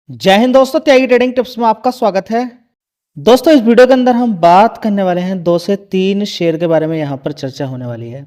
जय हिंद दोस्तों, त्यागी trading tips में आपका स्वागत है। दोस्तों, इस वीडियो के अंदर हम बात करने वाले हैं 2 से 3 शेयर के बारे में। यहाँ पर चर्चा होने वाली है।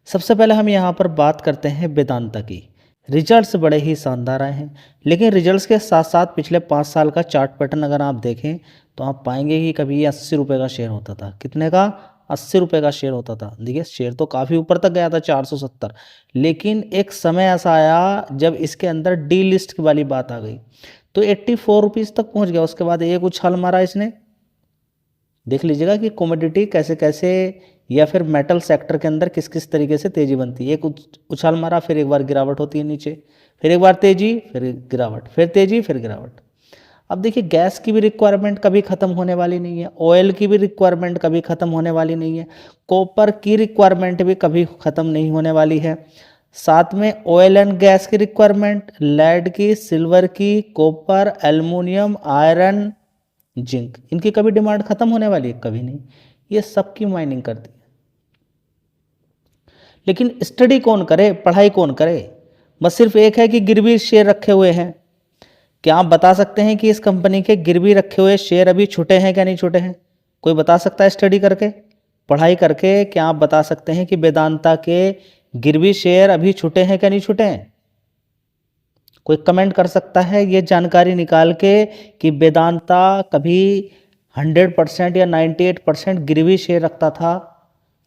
सबसे पहले हम यहाँ पर बात करते हैं वेदांता की। रिजल्ट्स बड़े ही शानदार आए हैं, लेकिन रिजल्ट्स के साथ साथ पिछले 5 साल का चार्ट पैटर्न अगर आप देखें तो आप पाएंगे कि कभी ये 80 रुपये का शेयर होता था। कितने का? 80 रुपये का शेयर होता था। देखिए, शेयर तो काफ़ी ऊपर तक गया था, 470। लेकिन एक समय ऐसा आया जब इसके अंदर डी लिस्ट वाली बात आ गई तो 84 रुपीज़ तक पहुंच गया। उसके बाद एक उछाल मारा इसने। देख लीजिएगा कि कमोडिटी कैसे कैसे या फिर मेटल सेक्टर के अंदर किस किस तरीके से तेजी बनती है। एक उछाल मारा, फिर एक बार गिरावट होती है नीचे, फिर एक बार तेजी, फिर गिरावट, फिर तेजी, फिर गिरावट। अब देखिए, गैस की भी रिक्वायरमेंट कभी ख़त्म होने वाली नहीं है, ऑयल की भी रिक्वायरमेंट कभी ख़त्म होने वाली नहीं है, कॉपर की रिक्वायरमेंट भी कभी ख़त्म नहीं होने वाली है। साथ में ऑयल एंड गैस की रिक्वायरमेंट, लेड की, सिल्वर की, कॉपर, एल्युमिनियम, आयरन, जिंक, इनकी कभी डिमांड खत्म होने वाली है? कभी नहीं। ये सबकी माइनिंग करती है। लेकिन स्टडी कौन करे, पढ़ाई कौन करे? बस सिर्फ एक है कि गिरवी शेयर रखे हुए हैं। क्या आप बता सकते हैं कि इस कंपनी के गिरवी रखे हुए शेयर अभी छूटे हैं क्या नहीं छूटे हैं? कोई बता सकता है स्टडी करके, पढ़ाई करके? क्या आप बता सकते हैं कि वेदांता के गिरवी शेयर अभी छूटे हैं क्या नहीं छूटे हैं? कोई कमेंट कर सकता है ये जानकारी निकाल के कि वेदांता कभी 100% या 98% गिरवी शेयर रखता था?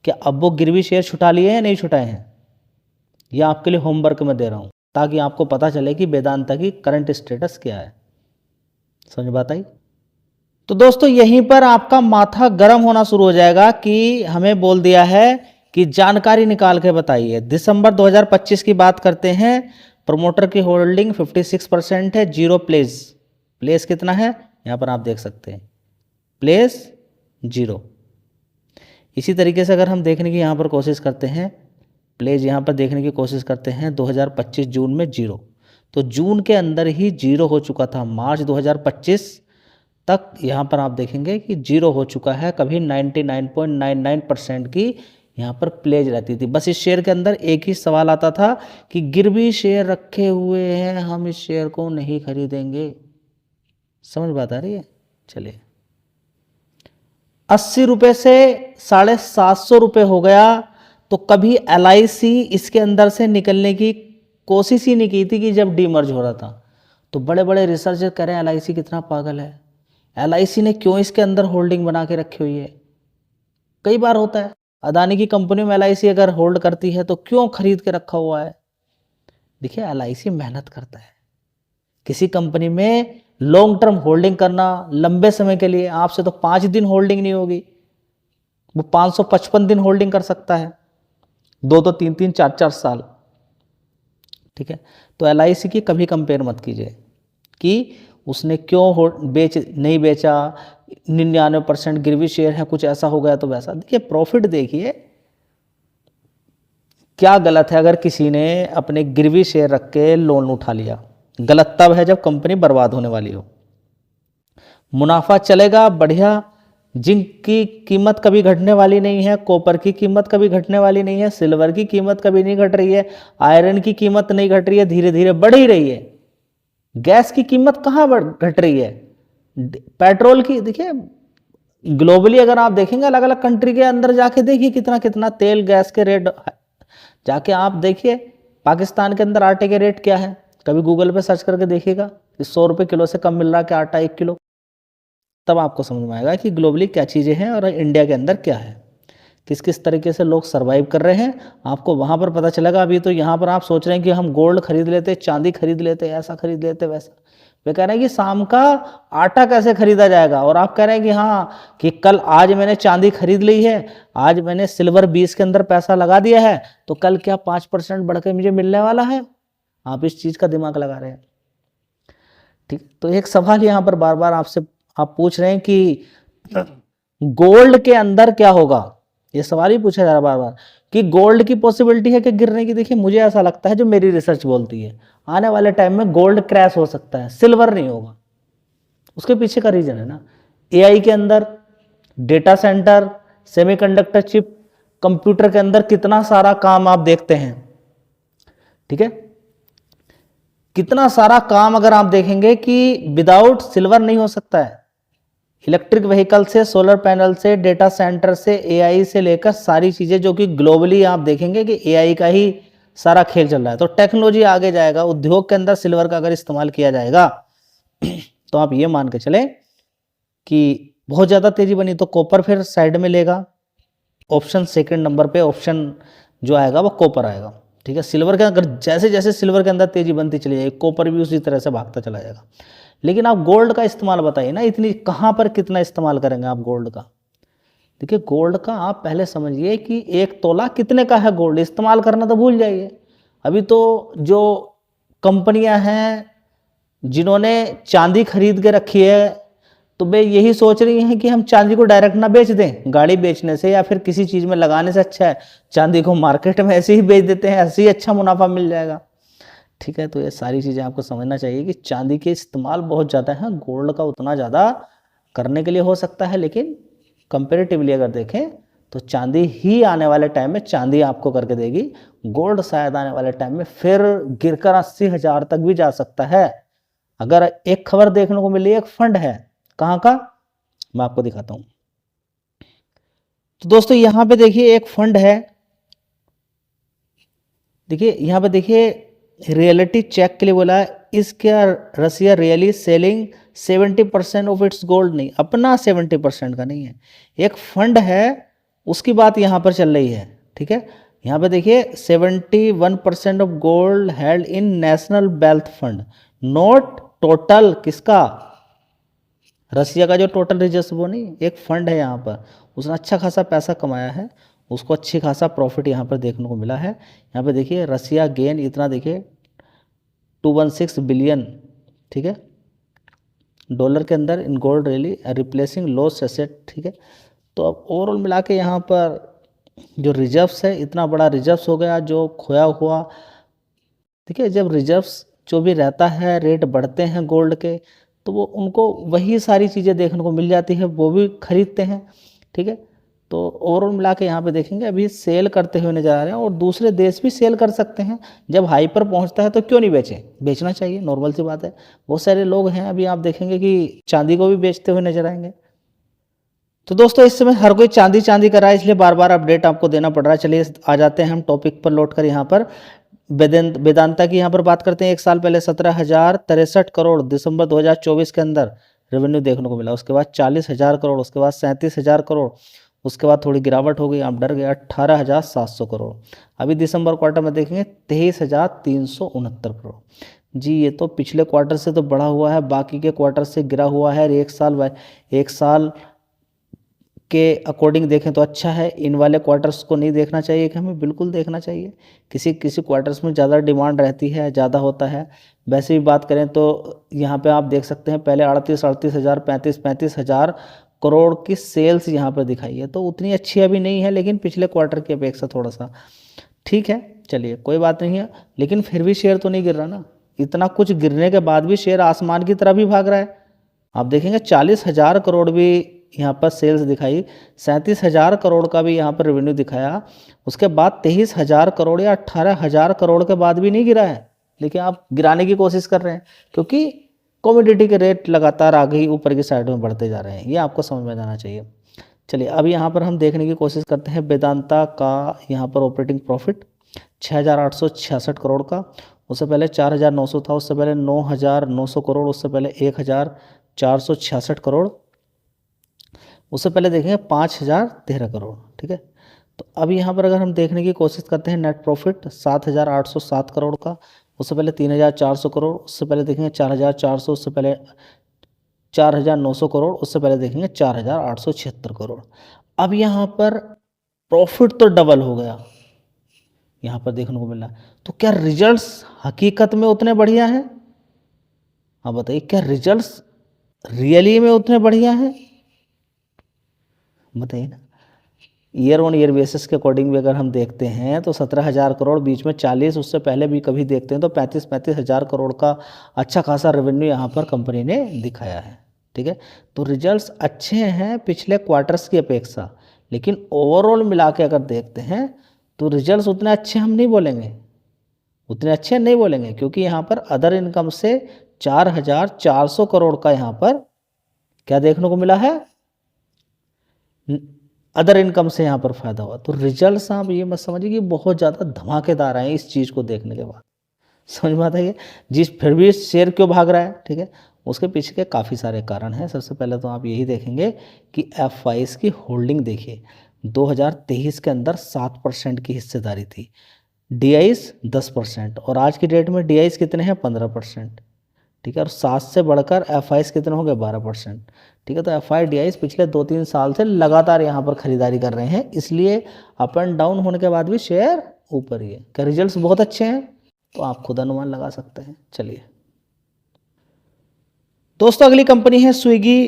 क्या अब वो गिरवी शेयर छुटा लिए या नहीं छुटाए हैं? यह आपके लिए होमवर्क में दे रहा हूँ ताकि आपको पता चले कि वेदांता की करंट स्टेटस क्या है। समझ बात आई? तो दोस्तों, यहीं पर आपका माथा गर्म होना शुरू हो जाएगा कि हमें बोल दिया है कि जानकारी निकाल के बताइए। दिसंबर 2025 की बात करते हैं। प्रमोटर की होल्डिंग 56% है, जीरो प्लेस। प्लेस कितना है यहाँ पर आप देख सकते हैं, प्लेस जीरो। इसी तरीके से अगर हम देखने की यहाँ पर कोशिश करते हैं, प्लेस यहाँ पर देखने की कोशिश करते हैं, 2025 जून में जीरो। तो जून के अंदर ही जीरो हो चुका था। मार्च 2025 तक यहाँ पर आप देखेंगे कि जीरो हो चुका है। कभी 99.99% की यहाँ पर प्लेज रहती थी। बस इस शेयर के अंदर एक ही सवाल आता था कि गिरवी शेयर रखे हुए हैं, हम इस शेयर को नहीं खरीदेंगे। समझ बात आ रही है? चलिए, 80 रुपये से 750 रुपये हो गया तो कभी LIC इसके अंदर से निकलने की कोशिश ही नहीं की थी कि जब डीमर्ज हो रहा था। तो बड़े बड़े रिसर्चर कह रहे हैं LIC कितना पागल है, LIC ने क्यों इसके अंदर होल्डिंग बना के रखी हुई है। कई बार होता है अदानी की कंपनी में LIC अगर होल्ड करती है तो क्यों खरीद के रखा हुआ है। देखिए, LIC मेहनत करता है। किसी कंपनी में लॉन्ग टर्म होल्डिंग करना, लंबे समय के लिए, आपसे तो 5 दिन होल्डिंग नहीं होगी, वो 555 दिन होल्डिंग कर सकता है, 2 3 4 साल। ठीक है, तो LIC की कभी कंपेयर मत कीजिए कि उसने क्यों नहीं बेचा, 99% गिरवी शेयर है, कुछ ऐसा हो गया तो वैसा। देखिए, प्रॉफिट देखिए क्या गलत है अगर किसी ने अपने गिरवी शेयर रख के लोन उठा लिया। गलत तब है जब कंपनी बर्बाद होने वाली हो। मुनाफा चलेगा बढ़िया। जिंक की कीमत कभी घटने वाली नहीं है, कॉपर की कीमत कभी घटने वाली नहीं है, सिल्वर की कीमत कभी नहीं घट रही है, आयरन की कीमत नहीं घट रही है, धीरे धीरे बढ़ ही रही है। गैस की कीमत कहाँ घट रही है? पेट्रोल की देखिए, ग्लोबली अगर आप देखेंगे अलग अलग कंट्री के अंदर जाके देखिए कितना कितना तेल गैस के रेट, जाके आप देखिए पाकिस्तान के अंदर आटे के रेट क्या है, कभी गूगल पे सर्च करके देखिएगा 100 रुपये किलो से कम मिल रहा है कि आटा 1 किलो। तब आपको समझ में आएगा कि ग्लोबली क्या चीज़ें हैं और इंडिया के अंदर क्या है, किस किस तरीके से लोग सरवाइव कर रहे हैं, आपको वहाँ पर पता चलेगा। अभी तो यहाँ पर आप सोच रहे हैं कि हम गोल्ड खरीद लेते, चांदी खरीद लेते, ऐसा खरीद लेते, वैसा। वे कह रहे हैं कि शाम का आटा कैसे खरीदा जाएगा, और आप कह रहे हैं कि हाँ कि कल आज मैंने चांदी खरीद ली है, आज मैंने सिल्वर 20 के अंदर पैसा लगा दिया है, तो कल क्या 5% बढ़ के मुझे मिलने वाला है। आप इस चीज़ का दिमाग लगा रहे हैं। ठीक, तो एक सवाल यहाँ पर बार बार आपसे आप पूछ रहे हैं कि गोल्ड के अंदर क्या होगा, ये सवाल ही पूछा जा रहा बार बार कि गोल्ड की पॉसिबिलिटी है कि गिरने की। देखिए, मुझे ऐसा लगता है, जो मेरी रिसर्च बोलती है, आने वाले टाइम में गोल्ड क्रैश हो सकता है, सिल्वर नहीं होगा। उसके पीछे का रीजन है ना, AI के अंदर, data centre, semiconductor chip, computer के अंदर कितना सारा काम आप देखते हैं। ठीक है, कितना सारा काम अगर आप देखेंगे कि विदाउट सिल्वर नहीं हो सकता है। इलेक्ट्रिक व्हीकल से, सोलर पैनल से, डेटा सेंटर से, एआई से लेकर सारी चीज़ें, जो कि ग्लोबली आप देखेंगे कि एआई का ही सारा खेल चल रहा है। तो टेक्नोलॉजी आगे जाएगा, उद्योग के अंदर सिल्वर का अगर इस्तेमाल किया जाएगा तो आप ये मान के चले कि बहुत ज़्यादा तेजी बनी तो कॉपर फिर साइड में लेगा। ऑप्शन सेकंड नंबर पे ऑप्शन जो आएगा वो कॉपर आएगा, ठीक है। सिल्वर के अगर जैसे जैसे सिल्वर के अंदर तेजी बनती चली जाएगी, कॉपर भी उसी तरह से भागता चला जाएगा। लेकिन आप गोल्ड का इस्तेमाल बताइए ना, इतनी कहाँ पर कितना इस्तेमाल करेंगे आप गोल्ड का। देखिए गोल्ड का आप पहले समझिए कि 1 तोला कितने का है गोल्ड, इस्तेमाल करना तो भूल जाइए। अभी तो जो कंपनियां हैं जिन्होंने चांदी खरीद के रखी है, तो वे यही सोच रही हैं कि हम चांदी को डायरेक्ट ना बेच दें, गाड़ी बेचने से या फिर किसी चीज़ में लगाने से अच्छा है चांदी को मार्केट में ऐसे ही बेच देते हैं, ऐसे ही अच्छा मुनाफा मिल जाएगा, ठीक है। तो ये सारी चीज़ें आपको समझना चाहिए कि चांदी के इस्तेमाल बहुत ज़्यादा है, गोल्ड का उतना ज़्यादा करने के लिए हो सकता है, लेकिन कंपेरेटिवली अगर देखें तो चांदी ही आने वाले टाइम में चांदी आपको करके देगी। गोल्ड शायद आने वाले टाइम में फिर गिरकर 80,000 तक भी जा सकता है। अगर एक खबर देखने को मिली, एक फंड है, कहाँ का मैं आपको दिखाता हूँ। तो दोस्तों यहाँ पे देखिए एक फंड है, देखिए यहाँ पे देखिए रियलिटी चेक के लिए बोला है, इस क्या Russia really selling 70% of its gold, नहीं अपना 70% का नहीं है, एक फंड है उसकी बात यहाँ पर चल रही है, ठीक है। यहाँ पे देखिए 71% of gold held in national wealth fund, note total किसका, रसिया का जो टोटल रिजर्व वो नहीं, एक फंड है यहाँ पर, उसने अच्छा खासा पैसा कमाया है, उसको अच्छी खासा प्रॉफिट यहाँ पर देखने को मिला है। यहाँ पे देखिए रसिया गेन इतना देखिए 216 बिलियन, ठीक है, डॉलर के अंदर in gold really replacing loss asset, ठीक है। तो अब ओवरऑल मिला के यहाँ पर जो रिजर्व्स है, इतना बड़ा रिजर्व्स हो गया जो खोया हुआ, ठीक है। जब रिजर्व्स जो भी रहता है, रेट बढ़ते हैं गोल्ड के, तो वो उनको वही सारी चीज़ें देखने को मिल जाती है, वो भी खरीदते हैं, ठीक है। तो ओवरऑल मिला के यहाँ पे देखेंगे अभी सेल करते हुए नजर आ रहे हैं, और दूसरे देश भी सेल कर सकते हैं। जब हाई पर पहुँचता है तो क्यों नहीं बेचें, बेचना चाहिए, नॉर्मल सी बात है। बहुत सारे लोग हैं, अभी आप देखेंगे कि चांदी को भी बेचते हुए नजर आएंगे। तो दोस्तों इस समय हर कोई चांदी चांदी कर रहा है, इसलिए बार बार अपडेट आपको देना पड़ रहा है। चलिए आ जाते हैं हम टॉपिक पर लौट कर, यहाँ पर वेदांता की यहाँ पर बात करते हैं। एक साल पहले 17,063 करोड़ दिसंबर 2024 के अंदर रेवेन्यू देखने को मिला, उसके बाद 40,000 करोड़, उसके बाद 37,000 करोड़, उसके बाद थोड़ी गिरावट हो गई, आप डर गए, 18,700 करोड़। अभी दिसंबर क्वार्टर में देखेंगे 23,369 करोड़। जी ये तो पिछले क्वार्टर से तो बढ़ा हुआ है, बाकी के क्वार्टर से गिरा हुआ है। एक साल के अकॉर्डिंग देखें तो अच्छा है। इन वाले क्वार्टर्स को नहीं देखना चाहिए कि हमें बिल्कुल देखना चाहिए, किसी किसी क्वार्टर्स में ज़्यादा डिमांड रहती है, ज़्यादा होता है। वैसे भी बात करें तो यहाँ पे आप देख सकते हैं पहले 38 हज़ार 35 हज़ार करोड़ की सेल्स यहाँ पर दिखाई है, तो उतनी अच्छी अभी नहीं है, लेकिन पिछले क्वार्टर की अपेक्षा थोड़ा सा ठीक है। चलिए कोई बात नहीं है, लेकिन फिर भी शेयर तो नहीं गिर रहा ना, इतना कुछ गिरने के बाद भी शेयर आसमान की तरफ ही भाग रहा है। आप देखेंगे 40,000 करोड़ भी यहाँ पर सेल्स दिखाई, 37,000 करोड़ का भी यहाँ पर रेवेन्यू दिखाया, उसके बाद 23,000 करोड़ या 18,000 करोड़ के बाद भी नहीं गिरा है, लेकिन आप गिराने की कोशिश कर रहे हैं क्योंकि कमोडिटी के रेट लगातार आगे ही ऊपर की साइड में बढ़ते जा रहे हैं, ये आपको समझ में जाना चाहिए। चलिए अब यहाँ पर हम देखने की कोशिश करते हैं वेदांता का यहाँ पर ऑपरेटिंग प्रॉफिट 6,866 करोड़ का, उससे पहले 4,900 था, उससे पहले 9,900 करोड़, उससे पहले 1,466 करोड़, उससे पहले देखेंगे 5,013 करोड़, ठीक है। तो अब यहाँ पर अगर हम देखने की कोशिश करते हैं नेट प्रॉफिट 7,807 करोड़ का, उससे पहले 3,400 करोड़, उससे पहले देखेंगे 4,400, उससे पहले 4,900 करोड़, उससे पहले देखेंगे 4,876 करोड़। अब यहाँ पर प्रॉफिट तो डबल हो गया, यहाँ पर देखने को मिला। तो क्या रिजल्ट्स हकीकत में उतने बढ़िया हैं? आप बताइए क्या रिजल्ट्स रियली में उतने बढ़िया हैं? बताइए ना। ईयर ऑन ईयर बेसिस के अकॉर्डिंग भी अगर हम देखते हैं तो 17,000 करोड़, बीच में 40, उससे पहले भी कभी देखते हैं तो 35 हज़ार करोड़ का अच्छा खासा रेवेन्यू यहाँ पर कंपनी ने दिखाया है, ठीक है। तो रिजल्ट्स अच्छे हैं पिछले क्वार्टर्स की अपेक्षा, लेकिन ओवरऑल मिला के अगर देखते हैं तो रिजल्ट्स उतने अच्छे हम नहीं बोलेंगे, उतने अच्छे नहीं बोलेंगे, क्योंकि यहाँ पर अदर इनकम से 4,400 करोड़ का यहाँ पर क्या देखने को मिला है, अदर इनकम से यहाँ पर फायदा हुआ। तो रिजल्ट्स आप ये मत समझिए कि बहुत ज़्यादा धमाकेदार आए इस चीज़ को देखने के बाद, समझ में आता है। जिस फिर भी शेयर क्यों भाग रहा है, ठीक है, उसके पीछे के काफ़ी सारे कारण हैं। सबसे पहले तो आप यही देखेंगे कि FIs की होल्डिंग देखिए, 2023 के अंदर 7% की हिस्सेदारी थी, DIs 10%, और आज की डेट में DIs कितने हैं, 15%, ठीक है, और 7 से बढ़कर FIs कितने हो गए, 12%, ठीक है। तो FI DIs पिछले 2-3 साल से लगातार यहाँ पर खरीदारी कर रहे हैं, इसलिए अप एंड डाउन होने के बाद भी शेयर ऊपर ही है। क्या रिजल्ट्स बहुत अच्छे हैं, तो आप खुद अनुमान लगा सकते हैं। चलिए दोस्तों, अगली कंपनी है स्विगी।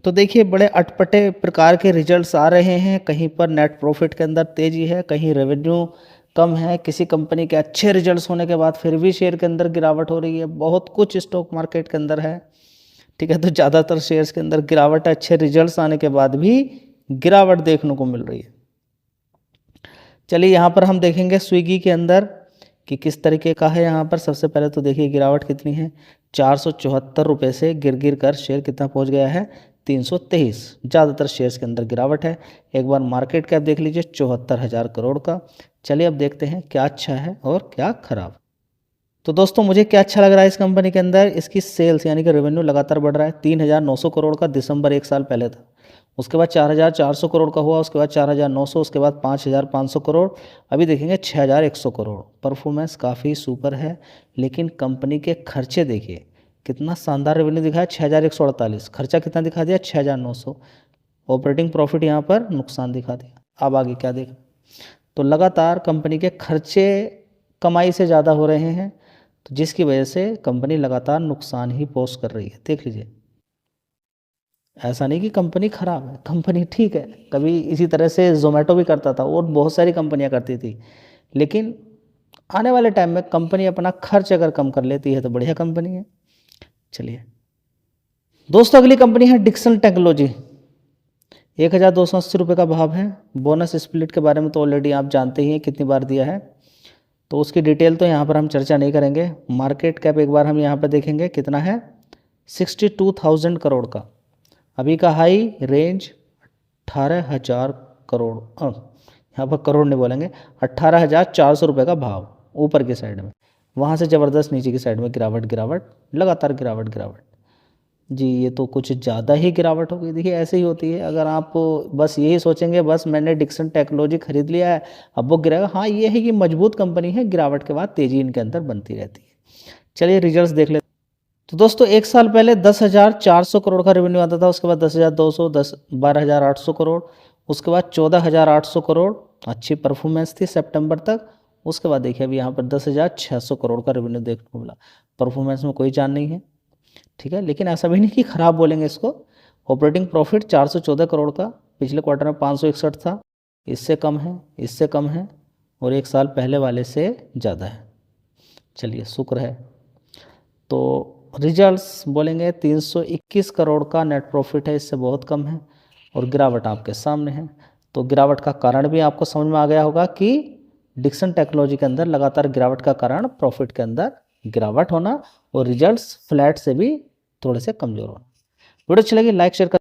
तो देखिए बड़े अटपटे प्रकार के रिजल्ट्स आ रहे हैं, कहीं पर नेट प्रॉफिट के अंदर तेजी है, कहीं रेवेन्यू कम है, किसी कंपनी के अच्छे रिजल्ट्स होने के बाद फिर भी शेयर के अंदर गिरावट हो रही है, बहुत कुछ स्टॉक मार्केट के अंदर है, ठीक है। तो ज़्यादातर शेयर्स के अंदर गिरावट है, अच्छे रिजल्ट्स आने के बाद भी गिरावट देखने को मिल रही है। चलिए यहाँ पर हम देखेंगे स्विगी के अंदर कि किस तरीके का है। यहाँ पर सबसे पहले तो देखिए गिरावट कितनी है, 474 रुपये से गिर गिर कर शेयर कितना पहुँच गया है, 323। ज़्यादातर शेयर्स के अंदर गिरावट है। एक बार मार्केट कैप देख लीजिए, 74,000 करोड़ का। चलिए अब देखते हैं क्या अच्छा है और क्या खराब। तो दोस्तों मुझे क्या अच्छा लग रहा है इस कंपनी के अंदर, इसकी सेल्स यानी कि रेवेन्यू लगातार बढ़ रहा है। 3,900 करोड़ का दिसंबर एक साल पहले था, उसके बाद 4,400 करोड़ का हुआ, उसके बाद 4,900, उसके बाद 5,500 करोड़, अभी देखेंगे 6,100 करोड़। परफॉर्मेंस काफ़ी सुपर है, लेकिन कंपनी के खर्चे देखिए कितना शानदार रेवेन्यू दिखाया, 6,148, खर्चा कितना दिखा दिया, 6,900। ऑपरेटिंग प्रॉफिट यहाँ पर नुकसान दिखा दिया। अब आगे क्या देखा, तो लगातार कंपनी के खर्चे कमाई से ज़्यादा हो रहे हैं, तो जिसकी वजह से कंपनी लगातार नुकसान ही पोस्ट कर रही है। देख लीजिए, ऐसा नहीं कि कंपनी खराब है, कंपनी ठीक है, कभी इसी तरह से जोमेटो भी करता था और बहुत सारी कंपनियां करती थी, लेकिन आने वाले टाइम में कंपनी अपना खर्च अगर कम कर लेती है तो बढ़िया कंपनी है। चलिए दोस्तों, अगली कंपनी है डिक्सन टेक्नोलॉजी। 1,280 रुपये का भाव है। बोनस स्प्लिट के बारे में तो ऑलरेडी आप जानते ही हैं कितनी बार दिया है, तो उसकी डिटेल तो यहाँ पर हम चर्चा नहीं करेंगे। मार्केट कैप एक बार हम यहाँ पर देखेंगे कितना है, 62,000 करोड़ का। अभी का हाई रेंज 18,000 करोड़, यहाँ पर करोड़ नहीं बोलेंगे, 18,400 रुपये का भाव ऊपर की साइड में, वहाँ से ज़बरदस्त नीचे की साइड में गिरावट, लगातार गिरावट। जी ये तो कुछ ज़्यादा ही गिरावट हो गई। देखिए ऐसे ही होती है, अगर आप बस यही सोचेंगे बस मैंने डिक्सन टेक्नोलॉजी खरीद लिया है अब वो गिरेगा, हाँ ये है कि मजबूत कंपनी है, गिरावट के बाद तेज़ी इनके अंदर बनती रहती है। चलिए रिजल्ट्स देख लेते। तो दोस्तों एक साल पहले 10,400 करोड़ का रेवेन्यू आता था, उसके बाद 10,200, 12,800 करोड़, उसके बाद 14,800 करोड़, अच्छी परफॉर्मेंस थी सितंबर तक। उसके बाद देखिए अभी यहाँ पर 10,600 करोड़ का रेवेन्यू देखने को मिला। परफॉर्मेंस में कोई जान नहीं है, ठीक है, लेकिन ऐसा भी नहीं कि खराब बोलेंगे इसको। ऑपरेटिंग प्रॉफिट 414 करोड़ का, पिछले क्वार्टर में 561 था, इससे कम है और एक साल पहले वाले से ज़्यादा है। चलिए शुक्र है। तो रिजल्ट्स बोलेंगे 321 करोड़ का नेट प्रॉफिट है, इससे बहुत कम है, और गिरावट आपके सामने है। तो गिरावट का कारण भी आपको समझ में आ गया होगा कि डिक्सन टेक्नोलॉजी के अंदर लगातार गिरावट का कारण प्रॉफिट के अंदर गिरावट होना और रिजल्ट्स फ्लैट से भी थोड़े से कमज़ोर होना। वीडियो अच्छी लगी लाइक शेयर कर